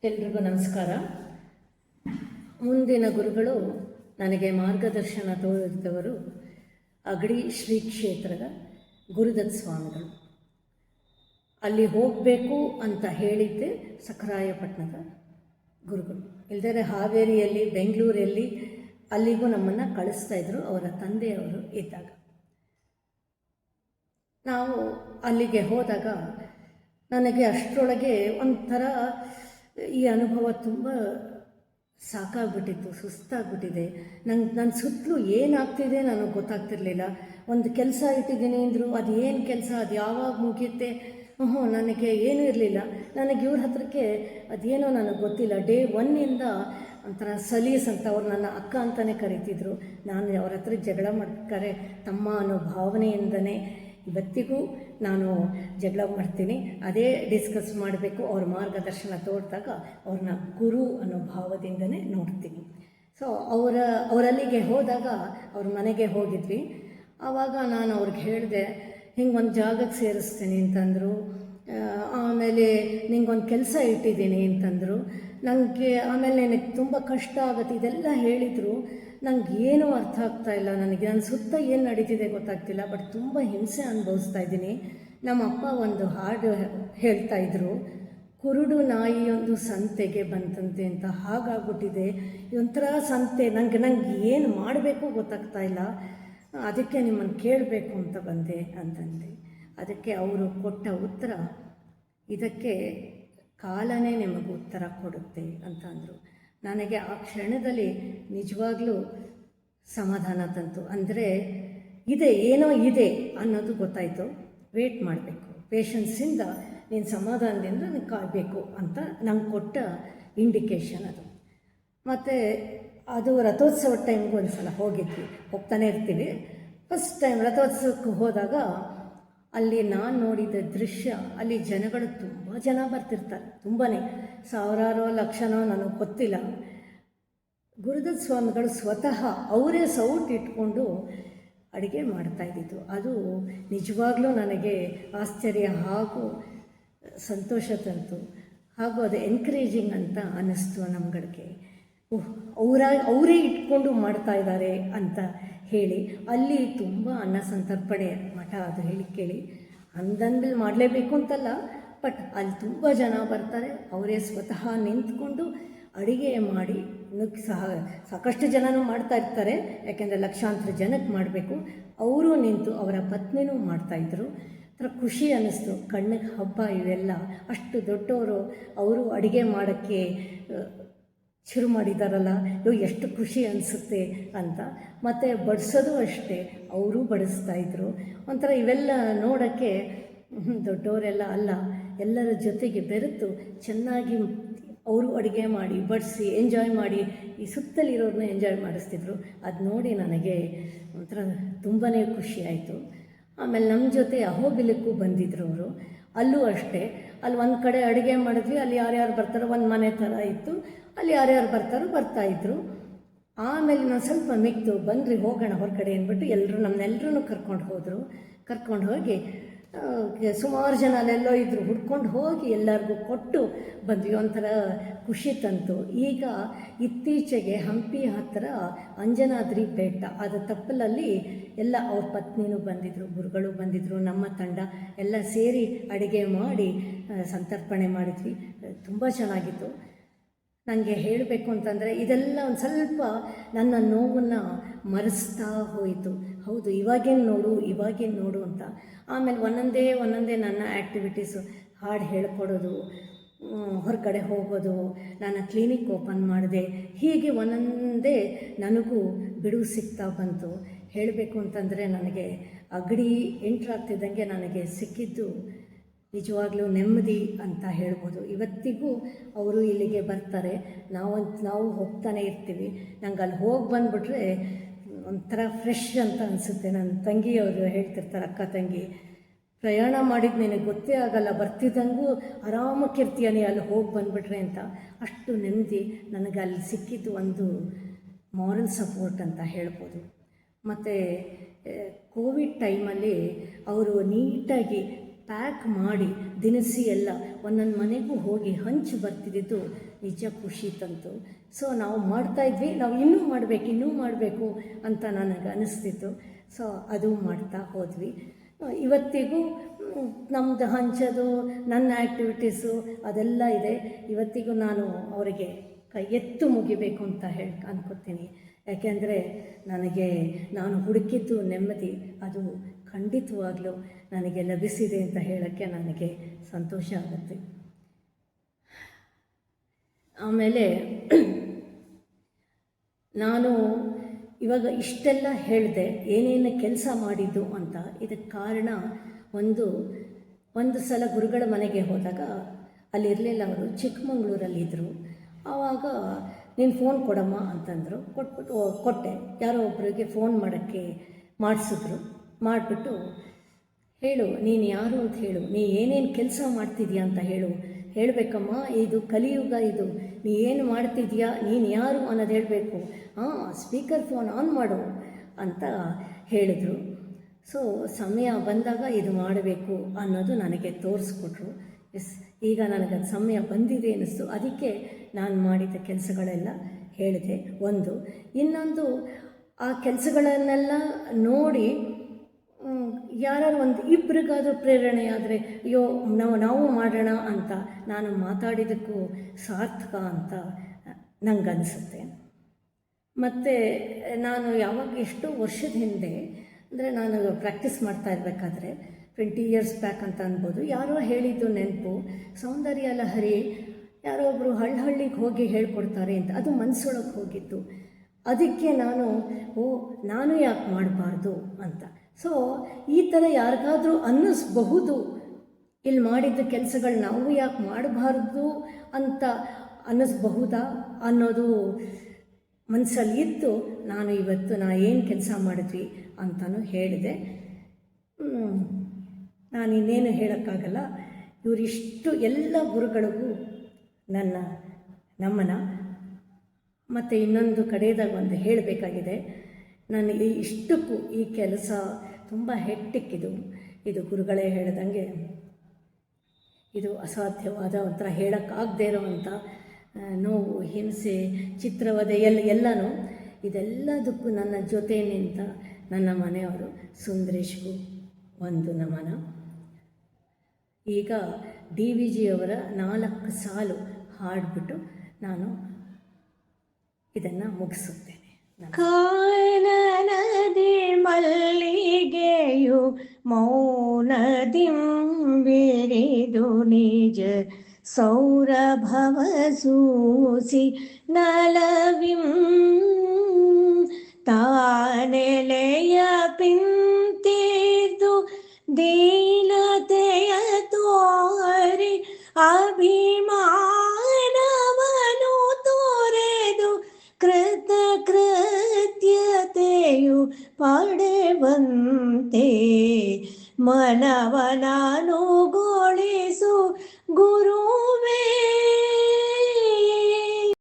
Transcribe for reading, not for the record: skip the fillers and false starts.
ಎಲ್ರಿಗೂ ನಮಸ್ಕಾರ. ಮುಂದಿನ ಗುರುಗಳು ನನಗೆ ಮಾರ್ಗದರ್ಶನ ತೋರಿದವರು ಅಗಡಿ ಶ್ರೀ ಕ್ಷೇತ್ರದ ಗುರುದತ್ ಸ್ವಾಮಿಗಳು. ಅಲ್ಲಿ ಹೋಗಬೇಕು ಅಂತ ಹೇಳಿದ್ದೆ ಸಖರಾಯಪಟ್ಟಣದ ಗುರುಗಳು. ಇಲ್ಲದೇ ಹಾವೇರಿಯಲ್ಲಿ, ಬೆಂಗಳೂರಲ್ಲಿ ಅಲ್ಲಿಗೂ ನಮ್ಮನ್ನು ಕಳಿಸ್ತಾಯಿದ್ರು ಅವರ ತಂದೆಯವರು ಇದ್ದಾಗ. ನಾವು ಅಲ್ಲಿಗೆ ಹೋದಾಗ ನನಗೆ ಅಷ್ಟರೊಳಗೆ ಒಂಥರ ಈ ಅನುಭವ ತುಂಬ ಸಾಕಾಗ್ಬಿಟ್ಟಿತ್ತು, ಸುಸ್ತಾಗ್ಬಿಟ್ಟಿದೆ. ನನ್ನ ಸುತ್ತಲೂ ಏನಾಗ್ತಿದೆ ನನಗೆ ಗೊತ್ತಾಗ್ತಿರ್ಲಿಲ್ಲ. ಒಂದು ಕೆಲಸ ಇಟ್ಟಿದ್ದೀನಿ ಅಂದರು, ಅದು ಏನು ಕೆಲಸ, ಅದು ಯಾವಾಗ ಮುಗಿಯುತ್ತೆ, ನನಗೆ ಏನೂ ಇರಲಿಲ್ಲ. ನನಗೆ ಇವ್ರ ಹತ್ರಕ್ಕೆ ಅದೇನೋ ನನಗೆ ಗೊತ್ತಿಲ್ಲ. ಡೇ 1ಇಂದ ಒಂಥರ ಸಲೀಸ್ ಅಂತ, ಅವ್ರು ನನ್ನ ಅಕ್ಕ ಅಂತಲೇ ಕರೀತಿದ್ರು. ನಾನು ಅವ್ರ ಹತ್ರ ಜಗಳ ಮಾಡ್ಬೇಕಾದ್ರೆ ತಮ್ಮ ಅನ್ನೋ ಭಾವನೆಯಿಂದನೇ ಇವತ್ತಿಗೂ ನಾನು ಜಗಳ ಮಾಡ್ತೀನಿ. ಅದೇ ಡಿಸ್ಕಸ್ ಮಾಡಬೇಕು. ಅವ್ರ ಮಾರ್ಗದರ್ಶನ ತೋರಿದಾಗ ಅವ್ರನ್ನ ಗುರು ಅನ್ನೋ ಭಾವದಿಂದನೇ ನೋಡ್ತೀನಿ. ಸೊ ಅವರಲ್ಲಿಗೆ ಹೋದಾಗ ಅವ್ರ ಮನೆಗೆ ಹೋಗಿದ್ವಿ. ಆವಾಗ ನಾನು ಅವ್ರಿಗೆ ಹೇಳಿದೆ, ಹಿಂಗೆ ಒಂದು ಜಾಗಕ್ಕೆ ಸೇರಿಸ್ತೀನಿ ಅಂತಂದರು. ಆಮೇಲೆ ನಿಂಗೊಂದು ಕೆಲಸ ಇಟ್ಟಿದ್ದೀನಿ ಅಂತಂದರು. ನನಗೆ ಆಮೇಲೆ ನನಗೆ ತುಂಬ ಕಷ್ಟ ಆಗುತ್ತೆ, ಇದೆಲ್ಲ ಹೇಳಿದರು. ನನಗೆ ಏನೂ ಅರ್ಥ ಆಗ್ತಾಯಿಲ್ಲ. ನನಗೆ ನನ್ನ ಸುತ್ತ ಏನು ನಡೀತಿದೆ ಗೊತ್ತಾಗ್ತಿಲ್ಲ, ಬಟ್ ತುಂಬ ಹಿಂಸೆ ಅನುಭವಿಸ್ತಾ ಇದ್ದೀನಿ. ನಮ್ಮ ಅಪ್ಪ ಒಂದು ಹಾಡು ಹೇಳ್ತಾಯಿದ್ರು, ಕುರುಡು ನಾಯಿಯೊಂದು ಸಂತೆಗೆ ಬಂತಂತೆ ಅಂತ. ಹಾಗಾಗ್ಬಿಟ್ಟಿದೆ ಒಂಥರ ಸಂತೆ. ನನಗೆ ಏನು ಮಾಡಬೇಕು ಗೊತ್ತಾಗ್ತಾ ಇಲ್ಲ. ಅದಕ್ಕೆ ನಿಮ್ಮನ್ನು ಕೇಳಬೇಕು ಅಂತ ಬಂದೆ ಅಂತಂದೆ. ಅದಕ್ಕೆ ಅವರು ಕೊಟ್ಟ ಉತ್ತರ, ಇದಕ್ಕೆ ಕಾಲನೇ ನಿಮಗೆ ಉತ್ತರ ಕೊಡುತ್ತೆ ಅಂತ ಅಂದರು. ನನಗೆ ಆ ಕ್ಷಣದಲ್ಲಿ ನಿಜವಾಗ್ಲೂ ಸಮಾಧಾನ ತಂತು. ಅಂದರೆ ಏನೋ ಇದೆ ಅನ್ನೋದು ಗೊತ್ತಾಯಿತು. ವೇಟ್ ಮಾಡಬೇಕು, ಪೇಷನ್ಸಿಂದ ನೀನು ಸಮಾಧಾನದಿಂದ ನನಗೆ ಕಾಯಬೇಕು ಅಂತ ನಂಗೆ ಕೊಟ್ಟ ಇಂಡಿಕೇಶನ್ ಅದು. ಮತ್ತು ಅದು ರಥೋತ್ಸವ ಟೈಮ್ಗೆ ಒಂದು ಸಲ ಹೋಗಿದ್ವಿ, ಹೋಗ್ತಾನೆ ಇರ್ತೀವಿ. ಫಸ್ಟ್ ಟೈಮ್ ರಥೋತ್ಸವಕ್ಕೆ ಹೋದಾಗ ಅಲ್ಲಿ ನಾನು ನೋಡಿದ ದೃಶ್ಯ, ಅಲ್ಲಿ ಜನಗಳು ತುಂಬ ಜನ ಬರ್ತಿರ್ತಾರೆ, ತುಂಬಾ ಸಾವಿರಾರೋ ಲಕ್ಷನೋ ನನಗೆ ಗೊತ್ತಿಲ್ಲ. ಗುರುದತ್ ಸ್ವಾಮಿಗಳು ಸ್ವತಃ ಅವರೇ ಸೌಟ್ ಇಟ್ಕೊಂಡು ಅಡುಗೆ ಮಾಡ್ತಾಯಿದ್ದಿದ್ದು. ಅದು ನಿಜವಾಗ್ಲೂ ನನಗೆ ಆಶ್ಚರ್ಯ ಹಾಗೂ ಸಂತೋಷ ತಂತು, ಹಾಗೂ ಅದು ಎನ್ಕರೇಜಿಂಗ್ ಅಂತ ಅನ್ನಿಸ್ತು ನಮ್ಗಳಿಗೆ. ಅವರೇ ಇಟ್ಕೊಂಡು ಮಾಡ್ತಾ ಇದ್ದಾರೆ ಅಂತ ಹೇಳಿ. ಅಲ್ಲಿ ತುಂಬ ಅನ್ನ ಸಂತರ್ಪಣೆ ಮಠ, ಅದು ಹೇಳಿ ಕೇಳಿ ಅಂದಂದ್ಮೇಲೆ ಮಾಡಲೇಬೇಕು ಅಂತಲ್ಲ, ಬಟ್ ಅಲ್ಲಿ ತುಂಬ ಜನ ಬರ್ತಾರೆ. ಅವರೇ ಸ್ವತಃ ನಿಂತ್ಕೊಂಡು ಅಡುಗೆ ಮಾಡಿ ಸಾಕಷ್ಟು ಜನನೂ ಮಾಡ್ತಾ ಇರ್ತಾರೆ, ಯಾಕೆಂದರೆ ಲಕ್ಷಾಂತರ ಜನಕ್ಕೆ ಮಾಡಬೇಕು. ಅವರು ನಿಂತು ಅವರ ಪತ್ನಿನೂ ಮಾಡ್ತಾಯಿದ್ರು. ಒಂಥರ ಖುಷಿ ಅನ್ನಿಸ್ತು. ಕಣ್ಣಿಗೆ ಹಬ್ಬ ಇವೆಲ್ಲ. ಅಷ್ಟು ದೊಡ್ಡವರು ಅವರು ಅಡುಗೆ ಮಾಡೋಕ್ಕೆ ಶುರು ಮಾಡಿದಾರಲ್ಲ, ಎಷ್ಟು ಖುಷಿ ಅನಿಸುತ್ತೆ ಅಂತ. ಮತ್ತು ಬಡಿಸೋದು ಅಷ್ಟೇ, ಅವರು ಬಡಿಸ್ತಾಯಿದ್ರು. ಒಂಥರ ಇವೆಲ್ಲ ನೋಡೋಕ್ಕೆ ದೊಡ್ಡವರೆಲ್ಲ ಅಲ್ಲ, ಎಲ್ಲರ ಜೊತೆಗೆ ಬೆರೆತು ಚೆನ್ನಾಗಿ ಅವರು ಅಡುಗೆ ಮಾಡಿ ಬಡಿಸಿ ಎಂಜಾಯ್ ಮಾಡಿ ಈ ಸುತ್ತಲಿರೋರನ್ನ ಎಂಜಾಯ್ ಮಾಡಿಸ್ತಿದ್ರು. ಅದು ನೋಡಿ ನನಗೆ ಒಂಥರ ತುಂಬಾ ಖುಷಿಯಾಯಿತು. ಆಮೇಲೆ ನಮ್ಮ ಜೊತೆ ಅಹೋಬಿಲಕ್ಕೂ ಬಂದಿದ್ದರು ಅವರು. ಅಲ್ಲೂ ಅಷ್ಟೇ, ಅಲ್ಲಿ ಒಂದು ಕಡೆ ಅಡುಗೆ ಮಾಡಿದ್ವಿ. ಅಲ್ಲಿ ಯಾರ್ಯಾರು ಬರ್ತಾರೋ, ಒಂದು ಮನೆ ಥರ ಇತ್ತು, ಅಲ್ಲಿ ಯಾರ್ಯಾರು ಬರ್ತಾಯಿದ್ರು. ಆಮೇಲೆ ನಾನು ಸ್ವಲ್ಪ ಮಿಕ್ತು, ಬನ್ನಿರಿ ಹೋಗೋಣ ಹೊರಗಡೆ ಅಂದ್ಬಿಟ್ಟು ನಮ್ಮನ್ನೆಲ್ಲರೂ ಕರ್ಕೊಂಡು ಹೋಗಿ ಸುಮಾರು ಜನ ಅಲ್ಲೆಲ್ಲೋ ಇದ್ದರು, ಹುಡ್ಕೊಂಡು ಹೋಗಿ ಎಲ್ಲರಿಗೂ ಕೊಟ್ಟು ಬಂದ್ವಿ. ಒಂಥರ ಖುಷಿ ತಂತು. ಈಗ ಇತ್ತೀಚೆಗೆ ಹಂಪಿ ಹತ್ತಿರ ಅಂಜನಾದ್ರಿ ಬೆಟ್ಟ, ಅದು ತಪ್ಪಲಲ್ಲಿ ಎಲ್ಲ ಅವ್ರ ಪತ್ನಿನೂ ಬಂದಿದ್ದರು, ಗುರುಗಳು ಬಂದಿದ್ದರು, ನಮ್ಮ ತಂಡ ಎಲ್ಲ ಸೇರಿ ಅಡುಗೆ ಮಾಡಿ ಸಂತರ್ಪಣೆ ಮಾಡಿದ್ವಿ. ತುಂಬ ಚೆನ್ನಾಗಿತ್ತು. ನನಗೆ ಹೇಳಬೇಕು ಅಂತಂದರೆ ಇದೆಲ್ಲ ಒಂದು ಸ್ವಲ್ಪ ನನ್ನ ನೋವನ್ನು ಮರೆಸ್ತಾ ಹೋಯಿತು. ಹೌದು, ಇವಾಗೇನು ನೋಡು ಅಂತ. ಆಮೇಲೆ ಒಂದೊಂದೇ ನನ್ನ ಆ್ಯಕ್ಟಿವಿಟೀಸು, ಹಾಡು ಹೇಳ್ಕೊಡೋದು, ಹೊರಗಡೆ ಹೋಗೋದು, ನಾನು ಕ್ಲಿನಿಕ್ ಓಪನ್ ಮಾಡಿದೆ, ಹೀಗೆ ಒಂದೊಂದೇ ನನಗೂ ಬಿಡುವು ಸಿಗ್ತಾ ಬಂತು. ಹೇಳಬೇಕು ಅಂತಂದರೆ ನನಗೆ ಅಗಡಿ ಎಂಟ್ರಾಗ್ತಿದ್ದಂಗೆ ನನಗೆ ಸಿಕ್ಕಿದ್ದು ನಿಜವಾಗ್ಲೂ ನೆಮ್ಮದಿ ಅಂತ ಹೇಳ್ಬೋದು. ಇವತ್ತಿಗೂ ಅವರು ಇಲ್ಲಿಗೆ ಬರ್ತಾರೆ, ನಾವು ಹೋಗ್ತಾನೆ ಇರ್ತೀವಿ. ನಂಗೆ ಅಲ್ಲಿ ಹೋಗಿ ಬಂದುಬಿಟ್ರೆ ಒಂಥರ ಫ್ರೆಶ್ ಅಂತ ಅನಿಸುತ್ತೆ. ನನ್ನ ತಂಗಿಯವರು ಹೇಳ್ತಿರ್ತಾರೆ, ಅಕ್ಕ ತಂಗಿ, ಪ್ರಯಾಣ ಮಾಡಿದ್ದು ನಿನಗೆ ಗೊತ್ತೇ ಆಗಲ್ಲ, ಬರ್ತಿದ್ದಂಗೂ ಆರಾಮಕ್ಕಿರ್ತೀಯ ನೀ ಅಲ್ಲಿ ಹೋಗಿ ಬಂದುಬಿಟ್ರೆ ಅಂತ. ಅಷ್ಟು ನೆಮ್ಮದಿ ನನಗೆ ಅಲ್ಲಿ ಸಿಕ್ಕಿದ್ದು ಒಂದು ಮಾರಲ್ ಸಪೋರ್ಟ್ ಅಂತ ಹೇಳ್ಬೋದು. ಮತ್ತು ಕೋವಿಡ್ ಟೈಮಲ್ಲಿ ಅವರು ನೀಟಾಗಿ ಪ್ಯಾಕ್ ಮಾಡಿ ದಿನಸಿ ಎಲ್ಲ ಒಂದೊಂದು ಮನೆಗೂ ಹೋಗಿ ಹಂಚಿ ಬರ್ತಿದ್ದು ನಿಜ ಖುಷಿ ತಂತು. ಸೊ ನಾವು ಮಾಡ್ತಾಯಿದ್ವಿ, ನಾವು ಇನ್ನೂ ಮಾಡಬೇಕು ಅಂತ ನನಗೆ ಅನಿಸ್ತಿತ್ತು. ಸೊ ಅದು ಮಾಡ್ತಾ ಹೋದ್ವಿ. ಇವತ್ತಿಗೂ ನಮ್ಮದು ಹಂಚೋದು, ನನ್ನ ಆ್ಯಕ್ಟಿವಿಟೀಸು ಅದೆಲ್ಲ ಇದೆ. ಇವತ್ತಿಗೂ ನಾನು ಅವರಿಗೆ ಕೈ ಎತ್ತು ಮುಗಿಬೇಕು ಅಂತ ಅನ್ಕೋತೀನಿ. ಯಾಕೆಂದರೆ ನಾನು ಹುಡುಕಿದ್ದು ನೆಮ್ಮದಿ, ಅದು ಖಂಡಿತವಾಗ್ಲೂ ನನಗೆ ಲಭಿಸಿದೆ ಅಂತ ಹೇಳೋಕ್ಕೆ ನನಗೆ ಸಂತೋಷ ಆಗುತ್ತೆ. ಆಮೇಲೆ ನಾನು ಇವಾಗ ಇಷ್ಟೆಲ್ಲ ಹೇಳಿದೆ, ಏನೇನು ಕೆಲಸ ಮಾಡಿದ್ದು ಅಂತ. ಇದಕ್ಕೆ ಕಾರಣ ಒಂದು ಸಲ ಗುರುಗಳ ಮನೆಗೆ ಹೋದಾಗ ಅಲ್ಲಿರಲಿಲ್ಲ, ಅವರು ಚಿಕ್ಕಮಂಗ್ಳೂರಲ್ಲಿದ್ದರು. ಆವಾಗ ನೀನು ಫೋನ್ ಕೊಡಮ್ಮ ಅಂತಂದರು. ಕೊಟ್ಟೆ. ಯಾರೋ ಒಬ್ಬರಿಗೆ ಫೋನ್ ಮಾಡಿಬಿಟ್ಟು ಹೇಳು, ನೀನು ಯಾರು ಅಂತ ಹೇಳು, ನೀ ಏನೇನು ಕೆಲಸ ಮಾಡ್ತಿದ್ಯಾ ಅಂತ ಹೇಳಬೇಕಮ್ಮ, ಇದು ಕಲಿಯುಗ, ಇದು ನೀ ಏನು ಮಾಡ್ತಿದ್ಯಾ, ನೀನು ಯಾರು ಅನ್ನೋದು ಹೇಳಬೇಕು, ಸ್ಪೀಕರ್ ಫೋನ್ ಆನ್ ಮಾಡು ಅಂತ ಹೇಳಿದರು. ಸೊ ಸಮಯ ಬಂದಾಗ ಇದು ಮಾಡಬೇಕು ಅನ್ನೋದು ನನಗೆ ತೋರಿಸ್ಕೊಟ್ರು. ಈಗ ನನಗೆ ಸಮಯ ಬಂದಿದೆ ಅನ್ನಿಸ್ತು. ಅದಕ್ಕೆ ನಾನು ಮಾಡಿದ ಕೆಲಸಗಳೆಲ್ಲ ಹೇಳಿದೆ. ಇನ್ನೊಂದು ಆ ಕೆಲಸಗಳನ್ನೆಲ್ಲ ನೋಡಿ ಯಾರು ಇಬ್ಬರಿಗಾದರೂ ಪ್ರೇರಣೆ ಆದರೆ, ಅಯ್ಯೋ ನಾವು ಮಾಡೋಣ ಅಂತ ನಾನು ಮಾತಾಡಿದ್ದಕ್ಕೂ ಸಾರ್ಥಕ ಅಂತ ನನಗನ್ಸುತ್ತೆ. ಮತ್ತು ನಾನು ಎಷ್ಟೋ ವರ್ಷದ ಹಿಂದೆ, ಅಂದರೆ ನಾನು ಪ್ರಾಕ್ಟೀಸ್ ಮಾಡ್ತಾ ಇರಬೇಕಾದ್ರೆ 20 years ಬ್ಯಾಕ್ ಅಂತ ಅನ್ಬೋದು, ಯಾರೋ ಹೇಳಿದ್ದು ನೆನಪು, ಸೌಂದರ್ಯ ಲಹರಿ ಯಾರೋ ಒಬ್ಬರು ಹಳ್ಳಿಗೆ ಹೋಗಿ ಹೇಳ್ಕೊಡ್ತಾರೆ ಅಂತ. ಅದು ಮನಸ್ಸೊಳಗೆ ಹೋಗಿತ್ತು. ಅದಕ್ಕೆ ನಾನು ಯಾಕೆ ಮಾಡಬಾರ್ದು ಅಂತ. ಸೊ ಈ ಥರ ಯಾರಿಗಾದರೂ ಅನ್ನಿಸ್ಬಹುದು, ಇಲ್ಲಿ ಮಾಡಿದ್ದ ಕೆಲಸಗಳು ನಾವು ಯಾಕೆ ಮಾಡಬಾರ್ದು ಅಂತ ಅನ್ನಿಸ್ಬಹುದಾ ಅನ್ನೋದು ಮನಸ್ಸಲ್ಲಿ ಇತ್ತು. ನಾನು ಏನು ಕೆಲಸ ಮಾಡಿದ್ವಿ ಅಂತಲೂ ಹೇಳಿದೆ. ನಾನು ಇನ್ನೇನು ಹೇಳೋಕ್ಕಾಗಲ್ಲ. ಇವರಿಷ್ಟು ಎಲ್ಲ ಗುರುಗಳಿಗೂ ನನ್ನ ನಮನ. ಮತ್ತು ಇನ್ನೊಂದು ಕಡೆಯದಾಗ ಹೇಳಬೇಕಾಗಿದೆ. ನನಗೆ ಇಷ್ಟಕ್ಕೂ ಈ ಕೆಲಸ ತುಂಬ ಹೆಕ್ಟಿಕ್ಕಿದು. ಇದು ಗುರುಗಳೇ ಹೇಳ್ದಂಗೆ ಇದು ಅಸಾಧ್ಯವಾದ ಒಂಥರ ಹೇಳೋಕ್ಕಾಗದೇ ಇರೋವಂಥ ನೋವು, ಹಿಂಸೆ, ಚಿತ್ರವಧೆ ಎಲ್ಲನೂ. ಇದೆಲ್ಲದಕ್ಕೂ ನನ್ನ ಜೊತೆ ನಿಂತ ನನ್ನ ಮನೆಯವರು ಸುಂದರೇಶ್ಗೂ ಒಂದು ನಮನ. ಈಗ DVG ಅವರ 4 ಸಾಲು ಹಾಡಿಬಿಟ್ಟು ನಾನು ಇದನ್ನು ಮುಗಿಸುತ್ತೇನೆ. ಕಾನನದಿ ಮಲ್ಲಿಗೆಯು ಮೌನದಿಂ ಬಿರಿದು ನಿಜ ಸೌರಭವ ಸೂಸಿ ನಲವಿಂ ತಾನೆಲೆಯ ಪಿಂತಿದ್ದು ದೀನತೆಯ ತೋರಿ ಅಭಿಮಾನವನು ತೋರೆದು ಕೃತಕೃತ್ಯತೆಯು ಪಡೆವಂತೆ ಮನವನನುಗೊಳಿಸು ಗುರು